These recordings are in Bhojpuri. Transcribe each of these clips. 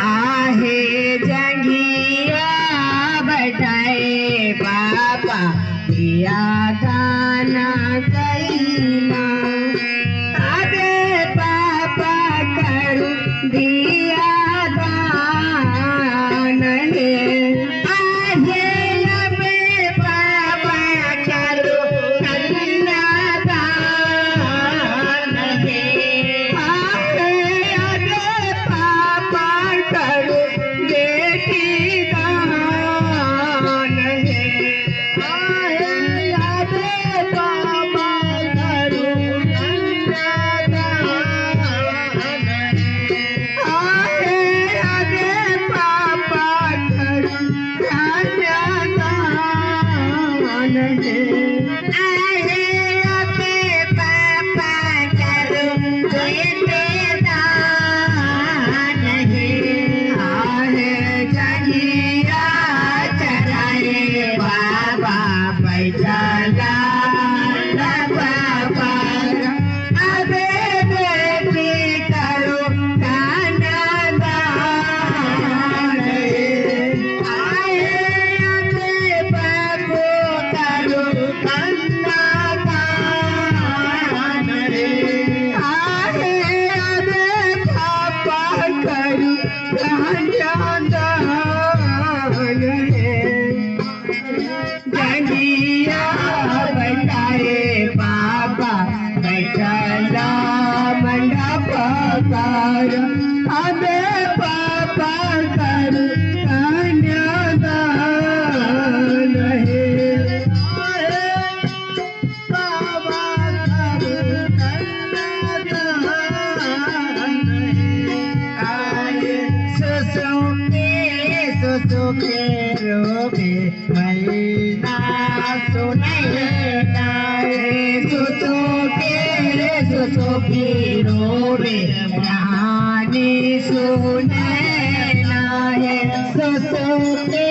आहे जंगिया बैठाए बाबा दिया गाना कैला अबे पापा करू दिया दान है आहे अबे पापा करू कन्यादान है आहे अबे पापा करू बेटी दान है आहे अबे पापा करू कन्यादान आहे अबे पापा करू कन्यादान है आहे अबे पापा करू बेटी दान है आहे जंगिया चराए बाबा बैठला बाबा अबे बेटी करो कन्यादान आए अबे बाबू करो कन्यादान आए अबे पापा करो कन्यादान जंगिया बैठाए बाबा बैठला मंडप पर अबे पापा करू कन्यादान है बाबा करू कन्यादान आए सुसुके रोबे मैना सुने नाए सुसुके रोबे रानी सुने नाए सुसुके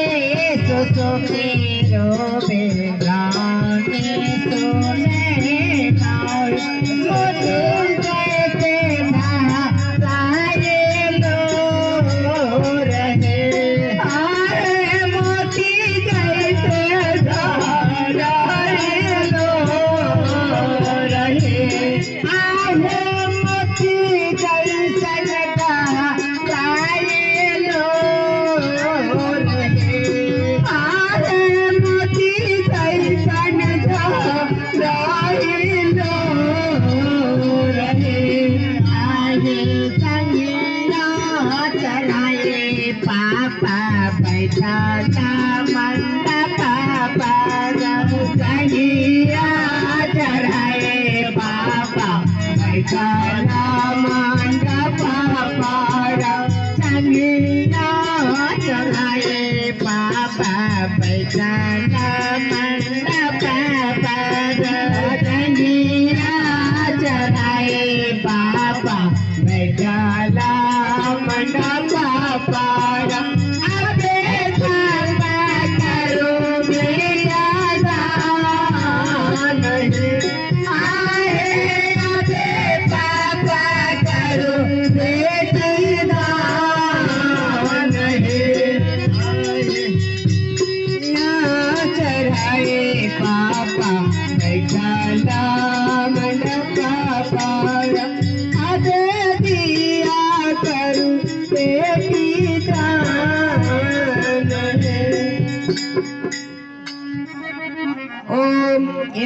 रोबे रानी सुने नाए सुसुके ना सारे लो रहे आए मोती जैसे धाराए लो रहे आए मोती जैसन धाराए लो रहे आए मोती जैसन धाराए लो रहे आए जंगिया चलाए पापा बैठा मंडप पर जंगिया चढ़ाए पापा बैठा मंडप पर जंगिया चढ़ाए पापा बैठा मंडप पर जंगिया चढ़ाए पापा बैठा मंडप पर अबे पापा करो मेरा दान आए अबे पापा करो बेटी दान चढ़ाए पापा बैठला मंडप पर अबे दिया करू बेटी दान ओम